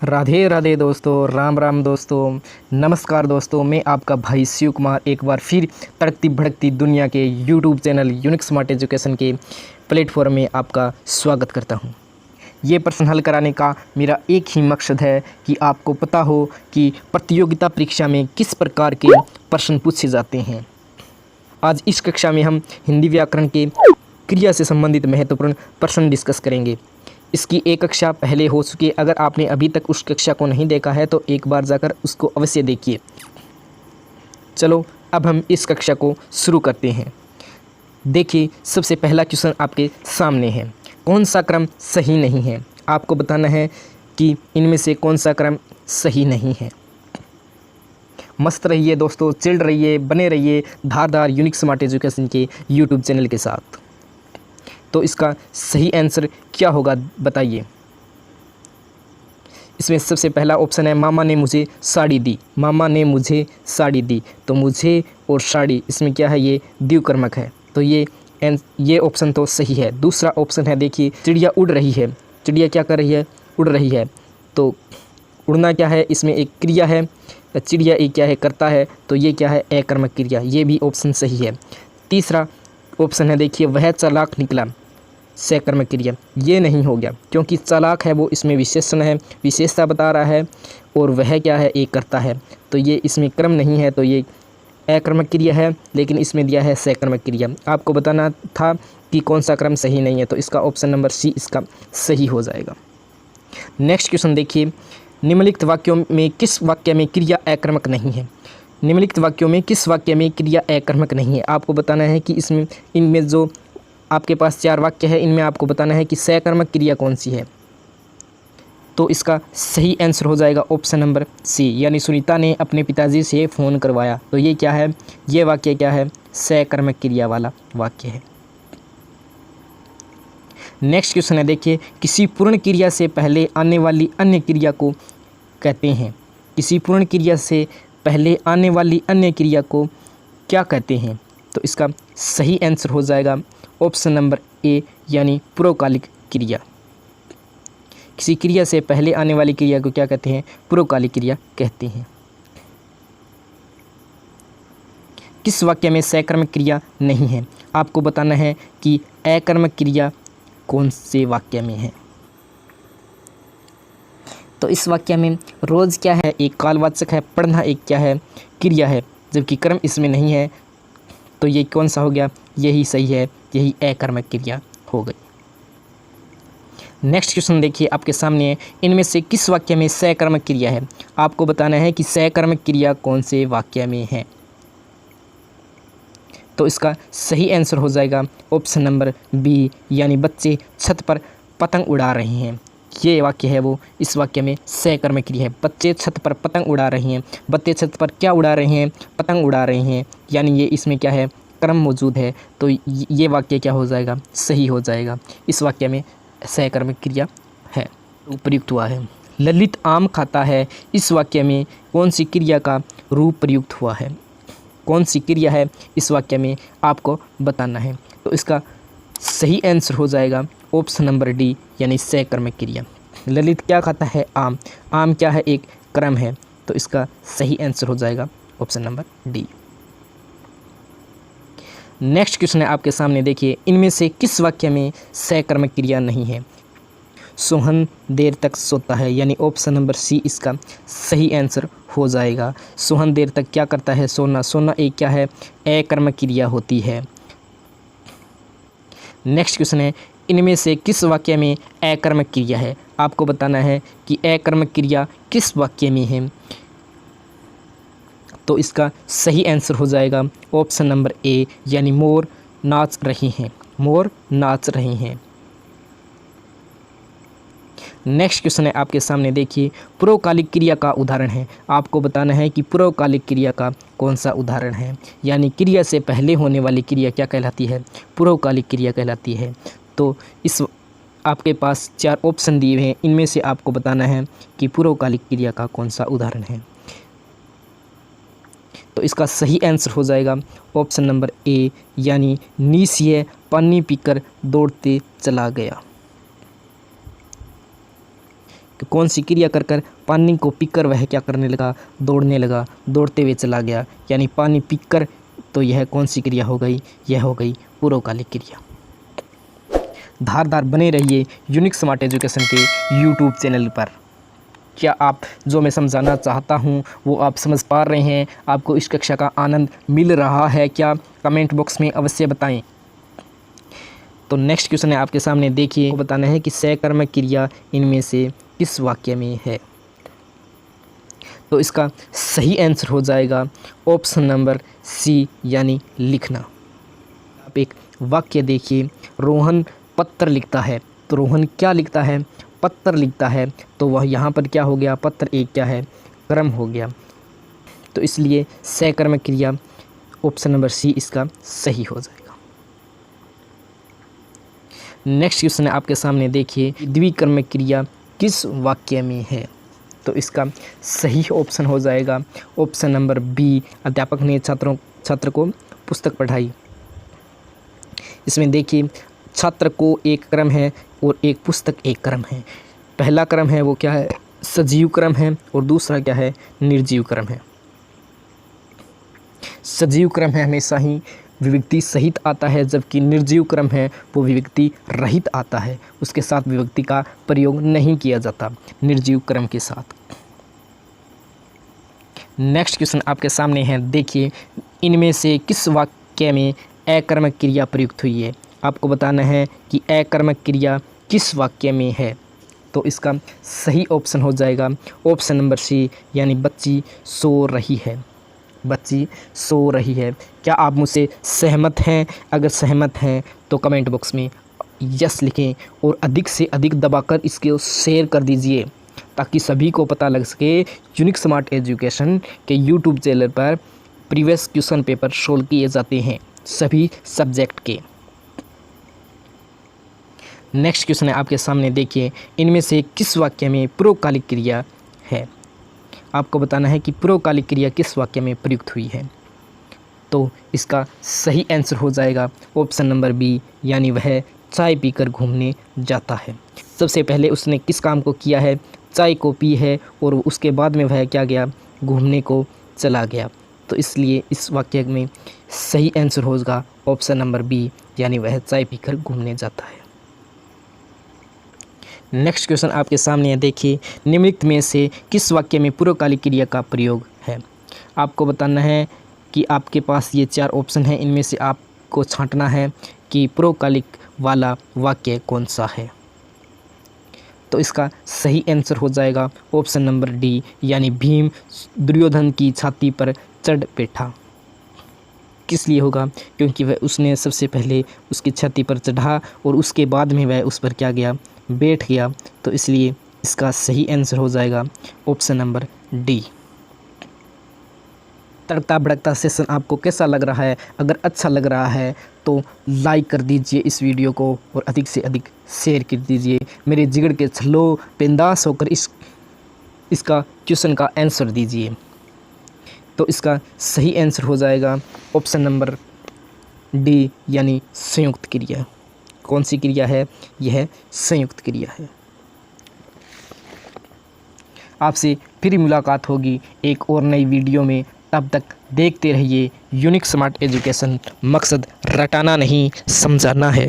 राधे राधे दोस्तों, राम राम दोस्तों, नमस्कार दोस्तों। मैं आपका भाई शिव कुमार एक बार फिर तड़कती भड़कती दुनिया के YouTube channel unique smart education के प्लेटफॉर्म में आपका स्वागत करता हूं। ये प्रश्न हल कराने का मेरा एक ही मकसद है कि आपको पता हो कि प्रतियोगिता परीक्षा में किस प्रकार के प्रश्न पूछे जाते हैं। आज इस कक्षा में हम हिंदी व्याकरण के क्रिया से संबंधित महत्वपूर्ण प्रश्न डिस्कस करेंगे। इसकी एक कक्षा पहले हो चुकी है। अगर आपने अभी तक उस कक्षा को नहीं देखा है तो एक बार जाकर उसको अवश्य देखिए। चलो अब हम इस कक्षा को शुरू करते हैं। देखिए, सबसे पहला क्वेश्चन आपके सामने है। कौन सा क्रम सही नहीं है? आपको बताना है कि इनमें से कौन सा क्रम सही नहीं है। मस्त रहिए दोस्तों, चिल रहिए, बने रहिए धारदार यूनिक स्मार्ट एजुकेशन के यूट्यूब चैनल के साथ। तो इसका सही आंसर क्या होगा बताइए। इसमें सबसे पहला ऑप्शन है मामा ने मुझे साड़ी दी। मामा ने मुझे साड़ी दी, तो मुझे और साड़ी इसमें क्या है, ये द्विकर्मक है, तो ये ऑप्शन तो सही है। दूसरा ऑप्शन है, देखिए चिड़िया उड़ रही है। चिड़िया क्या कर रही है? उड़ रही है। तो उड़ना क्या है, इसमें एक क्रिया है। चिड़िया एक क्या है, करता है, तो ये क्या है, अकर्मक क्रिया। ये भी ऑप्शन सही है। तीसरा ऑप्शन है, देखिए वह चालाक निकला, सकर्मक क्रिया। ये नहीं हो गया क्योंकि चालाक है वो इसमें विशेषण है, विशेषता बता रहा है, और वह क्या है, एक करता है, तो ये इसमें क्रम नहीं है, तो ये अकर्मक क्रिया है। लेकिन इसमें दिया है सकर्मक क्रिया। आपको बताना था कि कौन सा क्रम सही नहीं है, तो इसका ऑप्शन नंबर सी इसका सही हो जाएगा। नेक्स्ट क्वेश्चन देखिए, निम्नलिखित वाक्यों में किस वाक्य में क्रिया अकर्मक नहीं है? निम्नलिखित वाक्यों में किस वाक्य में क्रिया अकर्मक नहीं है? आपको बताना है कि इसमें इनमें जो आपके पास 4 वाक्य है, इनमें आपको बताना है कि सकर्मक क्रिया कौन सी है। तो इसका सही आंसर हो जाएगा ऑप्शन नंबर सी, यानी सुनीता ने अपने पिताजी से फ़ोन करवाया। तो ये क्या है, ये वाक्य क्या है, सकर्मक क्रिया वाला वाक्य है। नेक्स्ट क्वेश्चन है, देखिए किसी पूर्ण क्रिया से पहले आने वाली अन्य क्रिया को कहते हैं। किसी पूर्ण क्रिया से पहले आने वाली अन्य क्रिया को क्या कहते हैं? तो इसका सही आंसर हो जाएगा ऑप्शन नंबर ए, यानी पूर्वकालिक क्रिया। किसी क्रिया से पहले आने वाली क्रिया को क्या कहते हैं? पूर्वकालिक क्रिया कहते हैं। किस वाक्य में सकर्मक क्रिया नहीं है? आपको बताना है कि अकर्मक क्रिया कौन से वाक्य में है। तो इस वाक्य में रोज क्या है, एक कालवाचक है, पढ़ना एक क्या है, क्रिया है, जबकि कर्म इसमें नहीं है, तो ये कौन सा हो गया, यही सही है, यही अकर्मक क्रिया हो गई। नेक्स्ट क्वेश्चन देखिए आपके सामने है, इनमें से किस वाक्य में सकर्मक क्रिया है? आपको बताना है कि सकर्मक क्रिया कौन से वाक्य में है। तो इसका सही आंसर हो जाएगा ऑप्शन नंबर बी, यानी बच्चे छत पर पतंग उड़ा रहे हैं। ये वाक्य है वो, इस वाक्य में सकर्मक क्रिया है। बच्चे छत पर पतंग उड़ा रहे हैं। बच्चे छत पर क्या उड़ा रहे हैं? पतंग उड़ा रहे हैं, यानी ये इसमें क्या है, क्रम मौजूद है, तो ये वाक्य क्या हो जाएगा, सही हो जाएगा। इस वाक्य में सकर्मक क्रिया है, प्रयुक्त हुआ है। ललित आम खाता है, इस वाक्य में कौन सी क्रिया का रूप प्रयुक्त हुआ है? कौन सी क्रिया है इस वाक्य में, आपको बताना है। तो इसका सही आंसर हो जाएगा ऑप्शन नंबर डी, यानी सकर्मक क्रिया। ललित क्या खाता है? आम। आम क्या है, एक क्रम है, तो इसका सही आंसर हो जाएगा option number D. Next question है आपके सामने, देखिए इनमें से किस वाक्य में सकर्मक क्रिया नहीं है? सोहन देर तक सोता है, यानी ऑप्शन नंबर सी इसका सही आंसर हो जाएगा। सोहन देर तक क्या करता है? सोना। सोना एक क्या है, अकर्मक क्रिया होती है। नेक्स्ट क्वेश्चन है, इनमें से किस वाक्य में अकर्मक क्रिया है? आपको बताना है कि अकर्मक क्रिया किस वाक्य में है। तो इसका सही आंसर हो जाएगा ऑप्शन नंबर ए, यानी मोर नाच रहे हैं। मोर नाच रहे हैं। नेक्स्ट क्वेश्चन है आपके सामने, देखिए पूर्वकालिक क्रिया का उदाहरण है। आपको बताना है कि पूर्वकालिक क्रिया का कौन सा उदाहरण है, यानी क्रिया से पहले होने वाली क्रिया क्या कहलाती है? पूर्वकालिक क्रिया कहलाती है। तो इस आपके पास 4 ऑप्शन दिए हैं, इनमें से आपको बताना है कि पूर्वकालिक क्रिया का कौन सा उदाहरण है। तो इसका सही आंसर हो जाएगा ऑप्शन नंबर ए, यानी नीसिए पानी पीकर दौड़ते चला गया। तो कौन सी क्रिया कर कर पानी को पीकर वह क्या करने लगा, दौड़ने लगा, दौड़ते हुए चला गया, यानी पानी पीकर। तो यह कौन सी क्रिया हो गई, यह हो गई पूर्वकालिक क्रिया। धारदार बने रहिए यूनिक स्मार्ट एजुकेशन के यूट्यूब चैनल पर। क्या आप जो मैं समझाना चाहता हूँ वो आप समझ पा रहे हैं? आपको इस कक्षा का आनंद मिल रहा है क्या? कमेंट बॉक्स में अवश्य बताएं। तो नेक्स्ट क्वेश्चन है आपके सामने, देखिए। बताना है कि सकर्मक क्रिया इनमें से किस वाक्य में है। तो इसका सही आंसर हो जाएगा ऑप्शन नंबर सी, यानी लिखना। आप एक वाक्य देखिए, रोहन पत्र लिखता है। तो रोहन क्या लिखता है, पत्र लिखता है। तो वह यहाँ पर क्या हो गया, पत्र एक क्या है, कर्म हो गया। तो इसलिए सकर्मक क्रिया ऑप्शन नंबर सी इसका सही हो जाएगा। नेक्स्ट क्वेश्चन है आपके सामने, देखिए। द्विकर्मक क्रिया किस वाक्य में है। तो इसका सही ऑप्शन हो जाएगा ऑप्शन नंबर बी, अध्यापक ने छात्र को पुस्तक पढ़ाई। इसमें देखिए, छात्र को एक क्रम है और एक पुस्तक एक क्रम है। पहला क्रम है वो क्या है, सजीव क्रम है, और दूसरा क्या है, निर्जीव क्रम है। सजीव क्रम है हमेशा ही विभक्ति सहित आता है, जबकि निर्जीव क्रम है वो विभक्ति रहित आता है, उसके साथ विभक्ति का प्रयोग नहीं किया जाता निर्जीव क्रम के साथ। नेक्स्ट क्वेश्चन आपके सामने है, देखिए। इनमें से किस वाक्य में अकर्मक क्रिया प्रयुक्त हुई है। आपको बताना है कि अकर्मक क्रिया किस वाक्य में है। तो इसका सही ऑप्शन हो जाएगा ऑप्शन नंबर सी, यानी बच्ची सो रही है। बच्ची सो रही है। क्या आप मुझसे सहमत हैं? अगर सहमत हैं तो कमेंट बॉक्स में यस लिखें और अधिक से अधिक दबाकर इसको शेयर कर दीजिए, ताकि सभी को पता लग सके यूनिक स्मार्ट एजुकेशन के यूट्यूब चैनल पर प्रीवियस क्वेश्चन पेपर सोल्व किए जाते हैं सभी सब्जेक्ट के। नेक्स्ट क्वेश्चन है आपके सामने, देखिए। इनमें से किस वाक्य में पूर्वकालिक क्रिया है। आपको बताना है कि पूर्वकालिक क्रिया किस वाक्य में प्रयुक्त हुई है। तो इसका सही आंसर हो जाएगा ऑप्शन नंबर बी, यानी वह चाय पीकर घूमने जाता है। सबसे पहले उसने किस काम को किया है, चाय को पी है, और उसके बाद में वह क्या गया, घूमने को चला गया। तो इसलिए इस वाक्य में सही आंसर होगा ऑप्शन नंबर बी, यानी वह चाय पीकर घूमने जाता है। नेक्स्ट क्वेश्चन आपके सामने है, देखिए। निम्नलिखित में से किस वाक्य में पूर्वकालिक क्रिया का प्रयोग है। आपको बताना है कि आपके पास ये 4 ऑप्शन हैं, इनमें से आपको छांटना है कि पूर्वकालिक वाला वाक्य कौन सा है। तो इसका सही आंसर हो जाएगा ऑप्शन नंबर डी, यानी भीम दुर्योधन की छाती पर चढ़ बैठा। किस लिए होगा, क्योंकि वह उसने सबसे पहले उसकी छाती पर चढ़ा और उसके बाद में वह उस पर क्या गया, बैठ गया। तो इसलिए इसका सही आंसर हो जाएगा ऑप्शन नंबर डी। तड़कता भड़कता सेशन आपको कैसा लग रहा है? अगर अच्छा लग रहा है तो लाइक कर दीजिए इस वीडियो को और अधिक से अधिक शेयर कर दीजिए। मेरे जिगर के छल्लों बिंदास होकर इसका क्वेश्चन का आंसर दीजिए। तो इसका सही आंसर हो जाएगा ऑप्शन नंबर डी, यानी संयुक्त क्रिया। कौन सी क्रिया है? यह संयुक्त क्रिया है। आपसे फिर मुलाकात होगी एक और नई वीडियो में। तब तक देखते रहिए यूनिक स्मार्ट एजुकेशन। मकसद रटाना नहीं, समझाना है।